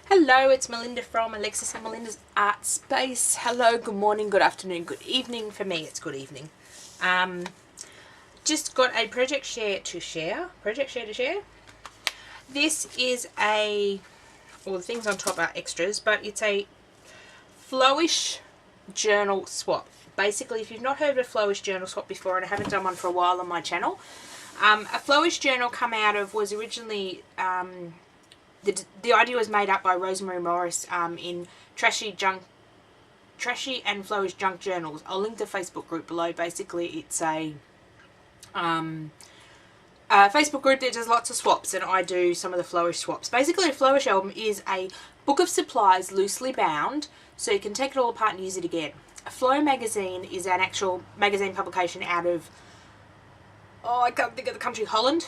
Hello, it's Melinda from Alexis and Melinda's Art Space. Hello, good morning, good afternoon, good evening. For me, it's good evening. Just got a project share to share. This is all the things on top are extras, but it's a Flowish Journal swap. Basically, if you've not heard of a Flowish Journal swap before, and I haven't done one for a while on my channel, a Flowish Journal was originally... The idea was made up by Rosemary Morris in Trashy and Flowish Junk Journals. I'll link the Facebook group below. Basically, it's a Facebook group that does lots of swaps, and I do some of the Flowish swaps. Basically, a Flowish album is a book of supplies loosely bound, so you can take it all apart and use it again. A Flow magazine is an actual magazine publication out of, I can't think of the country, Holland.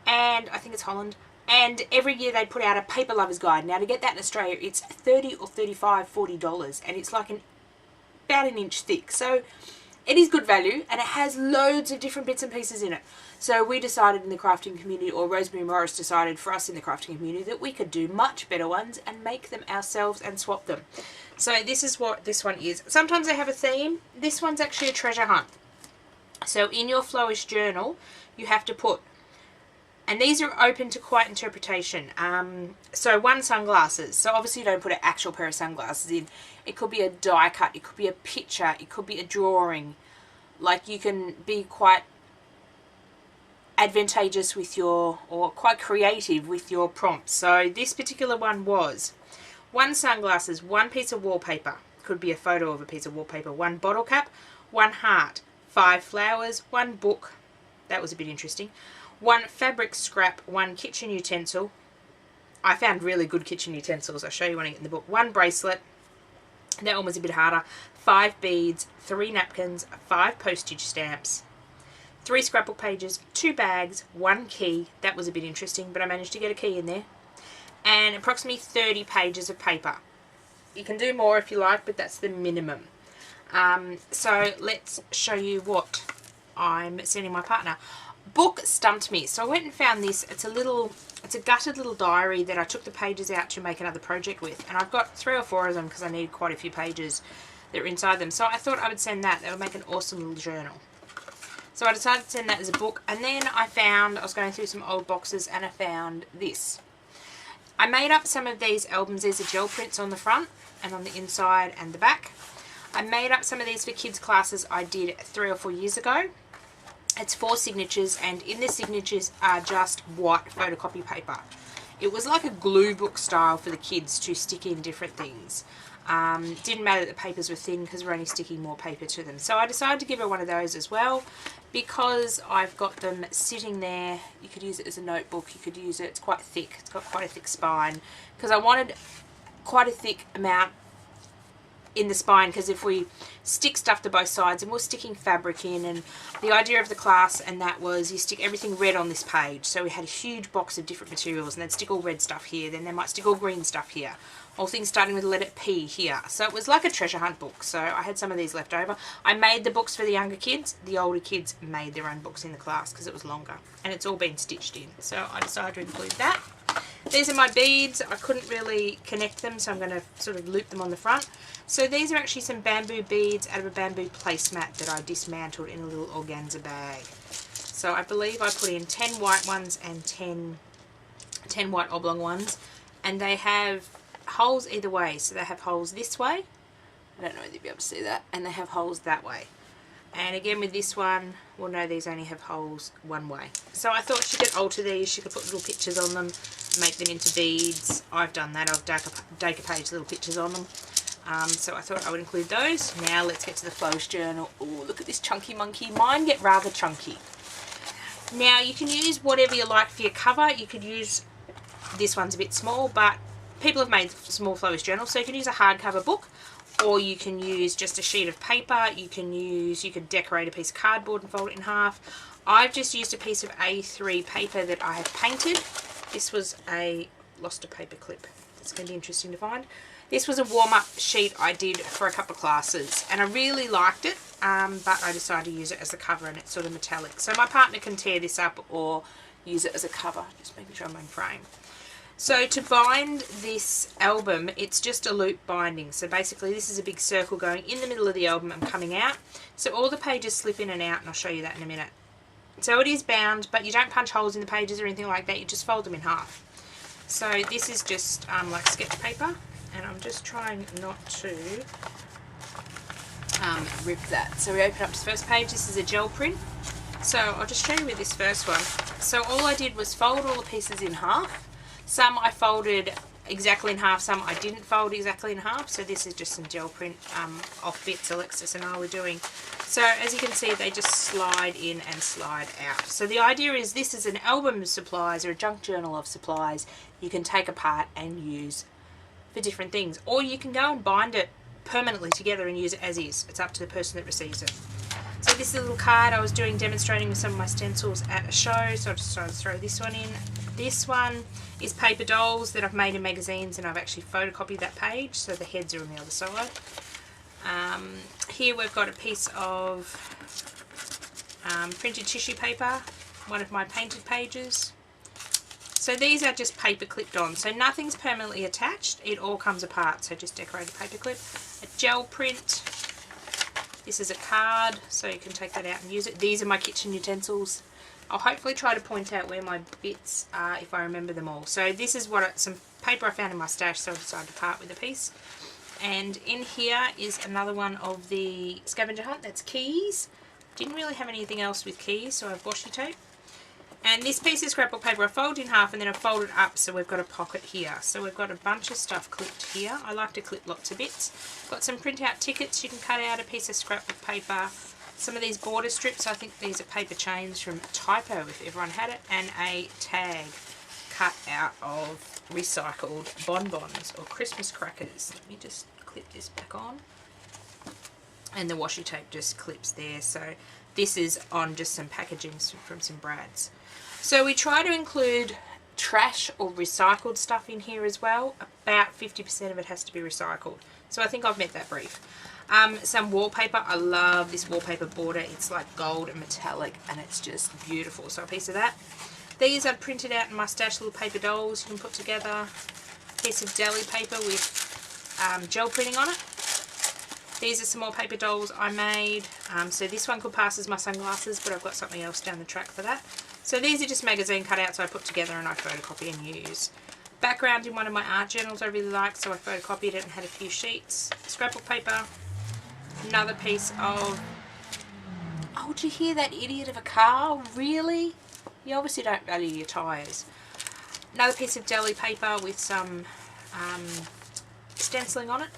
And I think it's Holland. And every year they put out a paper lover's guide. Now to get that in Australia, it's $30 or $35, $40, and it's like about an inch thick. So it is good value, and it has loads of different bits and pieces in it. So we decided in the crafting community, or Rosemary Morris decided for us in the crafting community, that we could do much better ones and make them ourselves and swap them. So this is what this one is. Sometimes they have a theme. This one's actually a treasure hunt. So in your Flowish journal, you have to put, and these are open to quite interpretation. So one, sunglasses. So obviously you don't put an actual pair of sunglasses in. It could be a die cut. It could be a picture. It could be a drawing. Like, you can be quite advantageous with your, or quite creative with your prompts. So this particular one was one, sunglasses, one piece of wallpaper. Could be a photo of a piece of wallpaper. One bottle cap, one heart, 5 flowers, one book. That was a bit interesting. One fabric scrap, one kitchen utensil. I found really good kitchen utensils. I'll show you when I get in the book. One bracelet. That one was a bit harder. 5 beads, 3 napkins, 5 postage stamps, 3 scrapbook pages, 2 bags, 1 key. That was a bit interesting, but I managed to get a key in there. And approximately 30 pages of paper. You can do more if you like, but that's the minimum. So let's show you what I'm sending my partner. Book stumped me, so I went and found this. It's a gutted little diary that I took the pages out to make another project with, and I've got 3 or 4 of them because I needed quite a few pages that are inside them. So I thought I would send that. That would make an awesome little journal. So I decided to send that as a book, and then I was going through some old boxes, and I found this. I made up some of these albums. These are gel prints on the front and on the inside and the back. I made up some of these for kids' classes I did 3 or 4 years ago. It's 4 signatures, and in the signatures are just white photocopy paper. It was like a glue book style for the kids to stick in different things. Didn't matter that the papers were thin because we're only sticking more paper to them. So I decided to give her one of those as well, because I've got them sitting there. You could use it as a notebook. You could use it. It's quite thick. It's got quite a thick spine, because I wanted quite a thick amount in the spine, because if we stick stuff to both sides, and we're sticking fabric in, and the idea of the class and that was you stick everything red on this page. So we had a huge box of different materials, and they'd stick all red stuff here, then they might stick all green stuff here, all things starting with the letter P here. So it was like a treasure hunt book. So I had some of these left over. I made the books for the younger kids. The older kids made their own books in the class because it was longer, and it's all been stitched in. So I decided to include that. These are my beads. I couldn't really connect them, so I'm going to sort of loop them on the front. So these are actually some bamboo beads out of a bamboo placemat that I dismantled in a little organza bag. So I believe I put in 10 white ones and 10 white oblong ones, and they have holes either way. So they have holes this way. I don't know whether you'll be able to see that. And they have holes that way. And again with this one, well, no, these only have holes one way. So I thought she could alter these. She could put little pictures on them, make them into beads. I've done that. I've decoupaged little pictures on them. So I thought I would include those. Now let's get to the Flowish journal. Oh, look at this chunky monkey. Mine get rather chunky. Now you can use whatever you like for your cover. You could use, this one's a bit small, but people have made small Flowish journals, so you can use a hardcover book, or you can use just a sheet of paper. You could decorate a piece of cardboard and fold it in half. I've just used a piece of A3 paper that I have painted. This was lost a paper clip. It's going to be interesting to find. This was a warm-up sheet I did for a couple of classes, and I really liked it, but I decided to use it as a cover, and it's sort of metallic. So my partner can tear this up or use it as a cover. Just making sure I'm in frame. So to bind this album, it's just a loop binding. So basically this is a big circle going in the middle of the album and coming out. So all the pages slip in and out, and I'll show you that in a minute. So it is bound, but you don't punch holes in the pages or anything like that. You just fold them in half. So this is just like sketch paper, and I'm just trying not to rip that. So we open up this first page. This is a gel print. So I'll just show you with this first one. So all I did was fold all the pieces in half. Some I folded exactly in half, some I didn't fold exactly in half. So this is just some gel print off bits Alexis and I were doing. So as you can see, they just slide in and slide out. So the idea is this is an album of supplies or a junk journal of supplies you can take apart and use for different things. Or you can go and bind it permanently together and use it as is. It's up to the person that receives it. So this is a little card I was demonstrating with some of my stencils at a show, so I just decided to throw this one in. This one is paper dolls that I've made in magazines, and I've actually photocopied that page, so the heads are on the other side. Here we've got a piece of printed tissue paper, one of my painted pages. So these are just paper clipped on, so nothing's permanently attached, it all comes apart, so just decorated paper clip. A gel print. This is a card, so you can take that out and use it. These are my kitchen utensils. I'll hopefully try to point out where my bits are if I remember them all. So this is some paper I found in my stash, so I decided to part with a piece. And in here is another one of the scavenger hunt. That's keys. Didn't really have anything else with keys, so I have washi tape. And this piece of scrapbook paper I fold in half and then I fold it up, so we've got a pocket here. So we've got a bunch of stuff clipped here. I like to clip lots of bits. Got some print out tickets. You can cut out a piece of scrapbook paper. Some of these border strips, I think these are paper chains from Typo if everyone had it. And a tag cut out of recycled bonbons or Christmas crackers. Let me just clip this back on. And the washi tape just clips there. So this is on just some packaging from some Brads. So we try to include trash or recycled stuff in here as well. About 50% of it has to be recycled. So I think I've met that brief. Some wallpaper. I love this wallpaper border. It's like gold and metallic and it's just beautiful. So a piece of that. These are printed out in my stash, little paper dolls you can put together. A piece of deli paper with gel printing on it. These are some more paper dolls I made. So this one could pass as my sunglasses, but I've got something else down the track for that. So these are just magazine cutouts I put together and I photocopy and use. Background in one of my art journals I really liked, so I photocopied it and had a few sheets. Scrapbook paper. Another piece of... Oh, did you hear that idiot of a car? Really? You obviously don't value your tyres. Another piece of deli paper with some stenciling on it.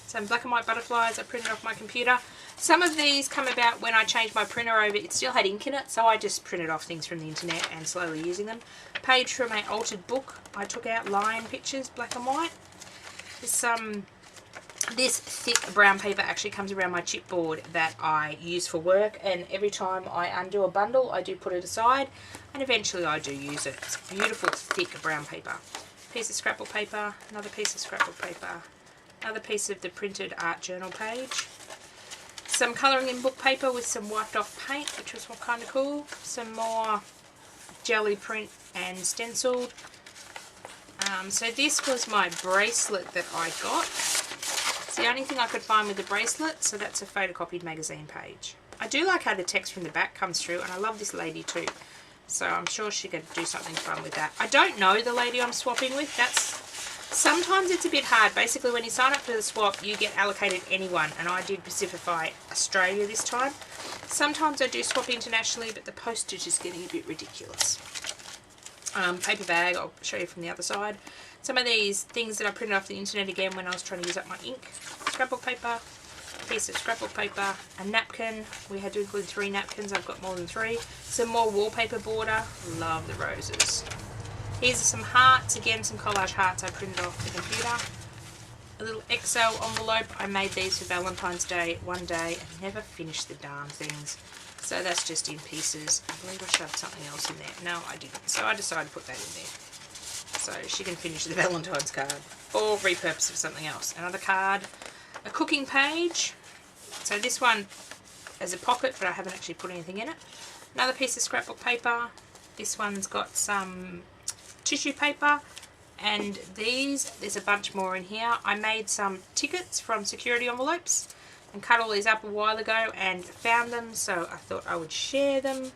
Some black and white butterflies I printed off my computer. Some of these come about when I changed my printer over. It still had ink in it, so I just printed off things from the internet and slowly using them. A page from my altered book. I took out lion pictures, black and white. This thick brown paper actually comes around my chipboard that I use for work, and every time I undo a bundle I do put it aside and eventually I do use it. It's beautiful thick brown paper. Piece of scrapbook paper, another piece of scrapbook paper, another piece of the printed art journal page. Some colouring in book paper with some wiped off paint, which was kind of cool. Some more jelly print and stenciled. So this was my bracelet that I got. It's the only thing I could find with the bracelet, so that's a photocopied magazine page. I do like how the text from the back comes through, and I love this lady too. So I'm sure she could do something fun with that. I don't know the lady I'm swapping with. Sometimes it's a bit hard. Basically, when you sign up for the swap, you get allocated anyone, and I did Pacify Australia this time. Sometimes I do swap internationally, but the postage is getting a bit ridiculous. Paper bag, I'll show you from the other side. Some of these things that I printed off the internet again when I was trying to use up my ink. Scrapbook paper, a piece of scrapbook paper, a napkin. We had to include 3 napkins. I've got more than 3. Some more wallpaper border. Love the roses. Here's some hearts, again some collage hearts I printed off the computer. A little XL envelope, I made these for Valentine's Day one day and never finished the darn things. So that's just in pieces. I believe I shoved something else in there. No, I didn't. So I decided to put that in there. So she can finish the Valentine's card or repurpose it for something else. Another card, a cooking page. So this one has a pocket, but I haven't actually put anything in it. Another piece of scrapbook paper. This one's got some tissue paper, And there's a bunch more in here. I made some tickets from security envelopes and cut all these up a while ago and found them, so I thought I would share them.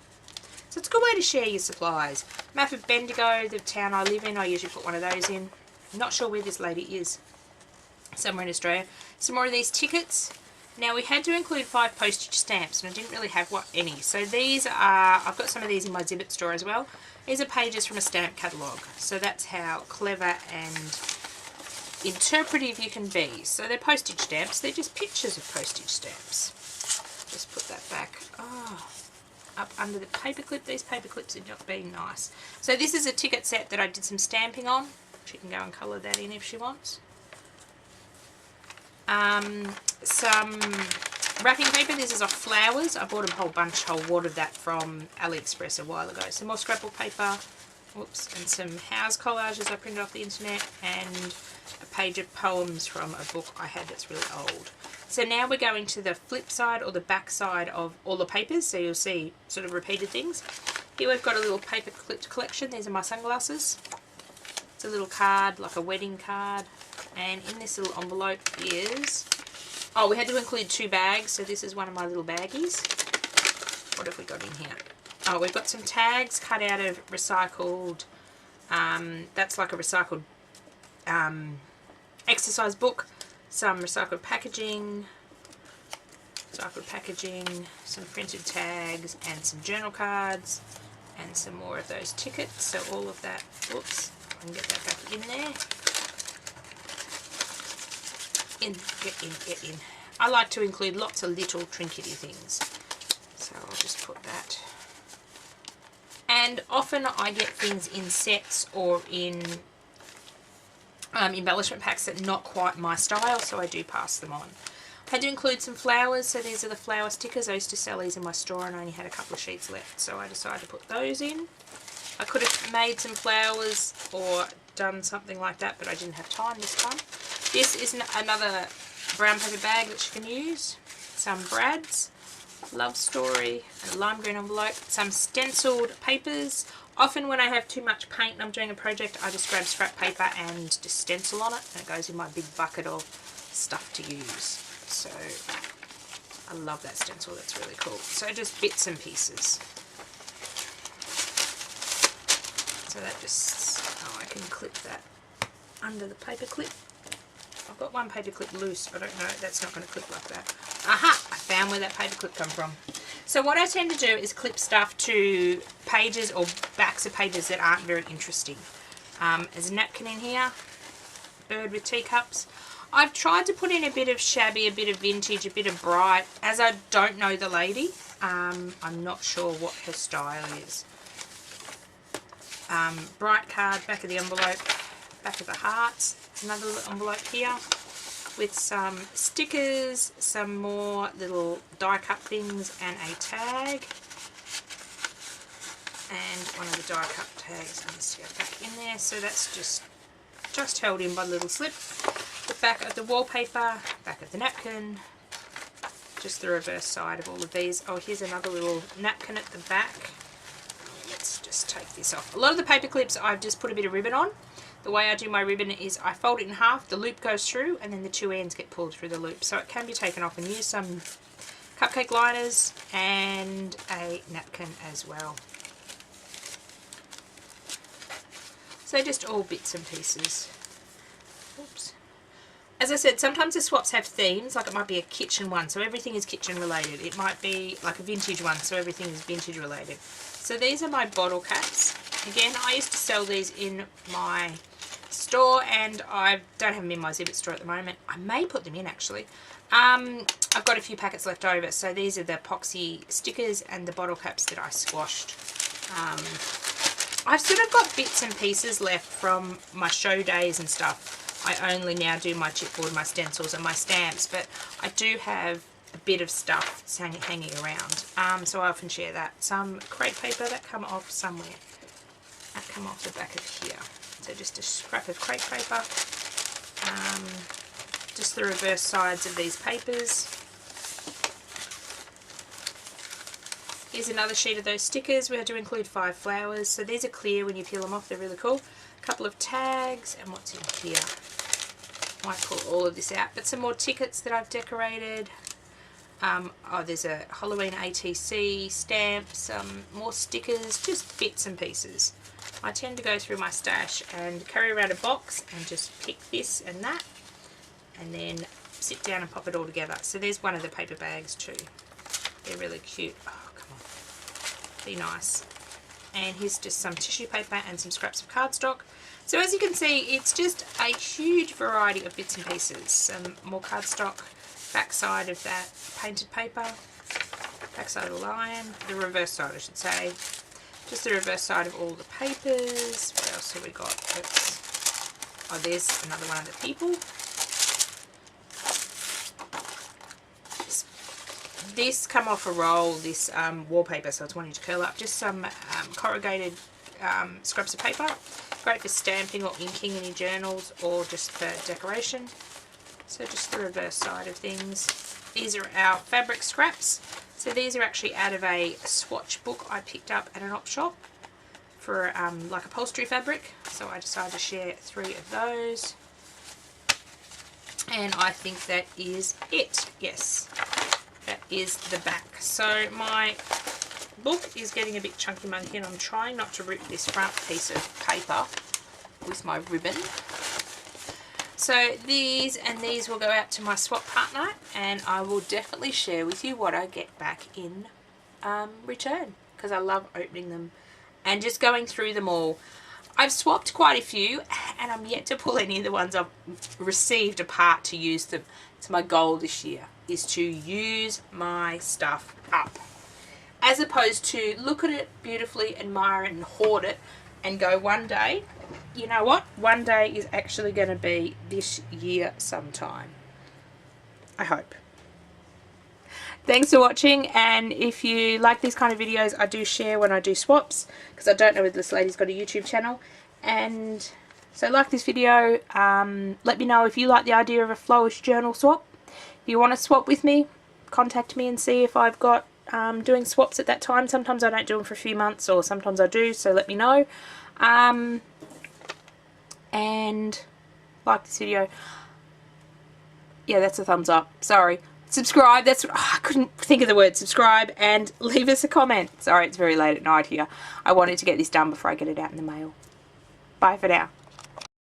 So it's a good way to share your supplies. Map of Bendigo, the town I live in, I usually put one of those in. I'm not sure where this lady is. Somewhere in Australia. Some more of these tickets. Now we had to include 5 postage stamps and I didn't really have any. So these are, I've got some of these in my Zibbet store as well. These are pages from a stamp catalogue. So that's how clever and interpretive you can be. So they're postage stamps. They're just pictures of postage stamps. Just put that back. Oh, up under the paper clip. These paper clips are not being nice. So this is a ticket set that I did some stamping on. She can go and colour that in if she wants. Some wrapping paper. This is off flowers. I bought a whole wad of that from AliExpress a while ago. Some more scrapbook paper. Whoops. And some house collages I printed off the internet. And a page of poems from a book I had that's really old. So now we're going to the flip side or the back side of all the papers. So you'll see sort of repeated things. Here we've got a little paper clipped collection. These are my sunglasses. It's a little card, like a wedding card. And in this little envelope is... Oh, we had to include 2 bags, so this is one of my little baggies. What have we got in here? Oh, we've got some tags cut out of recycled... that's like a recycled exercise book. Some recycled packaging, some printed tags, and some journal cards, and some more of those tickets. So all of that... Oops, I can get that back in there. Get in. I like to include lots of little trinkety things. So I'll just put that. And often I get things in sets or in embellishment packs that are not quite my style, so I do pass them on. I had to include some flowers, so these are the flower stickers. I used to sell these in my store and I only had a couple of sheets left, so I decided to put those in. I could have made some flowers or done something like that, but I didn't have time this time. This is another brown paper bag that you can use. Some Brad's, love story, a lime green envelope, some stenciled papers. Often when I have too much paint and I'm doing a project, I just grab scrap paper and just stencil on it, and it goes in my big bucket of stuff to use. So I love that stencil, that's really cool. So just bits and pieces. So that just, I can clip that under the paper clip. I've got one paper clip loose, I don't know, that's not going to clip like that. Aha! I found where that paper clip come from. So what I tend to do is clip stuff to pages or backs of pages that aren't very interesting. There's a napkin in here, bird with teacups. I've tried to put in a bit of shabby, a bit of vintage, a bit of bright. As I don't know the lady, I'm not sure what her style is. Bright card, back of the envelope, back of the hearts. Another little envelope here with some stickers, some more little die cut things, and a tag. And one of the die cut tags needs to go back in there. So that's just held in by a little slip. The back of the wallpaper, back of the napkin, just the reverse side of all of these. Oh, here's another little napkin at the back. Let's just take this off. A lot of the paper clips I've just put a bit of ribbon on. The way I do my ribbon is I fold it in half, the loop goes through, and then the 2 ends get pulled through the loop. So it can be taken off and used. Some cupcake liners and a napkin as well. So just all bits and pieces. Oops. As I said, sometimes the swaps have themes, like it might be a kitchen one, so everything is kitchen related. It might be like a vintage one, so everything is vintage related. So these are my bottle caps. Again, I used to sell these in my store, and I don't have them in my Zibbet store at the moment. I may put them in actually. I've got a few packets left over, so these are the epoxy stickers and the bottle caps that I squashed. I've sort of got bits and pieces left from my show days and stuff. I only now do my chipboard, my stencils and my stamps, but I do have a bit of stuff hanging around, so I often share that. Some crepe paper that come off somewhere, that come off the back of here. So just a scrap of crepe paper, just the reverse sides of these papers. Here's another sheet of those stickers. We had to include 5 flowers, so these are clear when you peel them off, they're really cool. a couple of tags, and what's in here? I might pull all of this out, but some more tickets that I've decorated. Oh, there's a Halloween ATC stamp, some more stickers, just bits and pieces. I tend to go through my stash and carry around a box and just pick this and that, and then sit down and pop it all together. So there's one of the paper bags too. They're really cute. Oh, come on. Be nice. And here's just some tissue paper and some scraps of cardstock. So as you can see, it's just a huge variety of bits and pieces. Some more cardstock, backside of that painted paper, backside of the lion, the reverse side I should say, just the reverse side of all the papers. What else have we got? Oh, there's another one of the people. This come off a roll, this wallpaper, so it's wanting to curl up. Just some corrugated scraps of paper. Great for stamping or inking any journals or just for decoration. So just the reverse side of things. These are our fabric scraps. So these are actually out of a swatch book I picked up at an op shop for like upholstery fabric. So I decided to share 3 of those. And I think that is it. Yes, that is the back. So my book is getting a bit chunky monkey, and I'm trying not to rip this front piece of paper with my ribbon. So these and these will go out to my swap partner, and I will definitely share with you what I get back in return, because I love opening them and just going through them all. I've swapped quite a few, and I'm yet to pull any of the ones I've received apart to use them. It's my goal this year, is to use my stuff up, as opposed to look at it beautifully, admire it and hoard it and go one day, you know what, one day is actually going to be this year sometime. I hope. Thanks for watching, and if you like these kind of videos, I do share when I do swaps, because I don't know if this lady's got a YouTube channel. And so like this video, let me know if you like the idea of a flowish journal swap. If you want to swap with me, contact me and see if I've got doing swaps at that time. Sometimes I don't do them for a few months, or sometimes I do, so let me know. And like this video. Yeah, that's a thumbs up. Sorry. Subscribe. That's I couldn't think of the word subscribe, and leave us a comment. Sorry, it's very late at night here. I wanted to get this done before I get it out in the mail. Bye for now.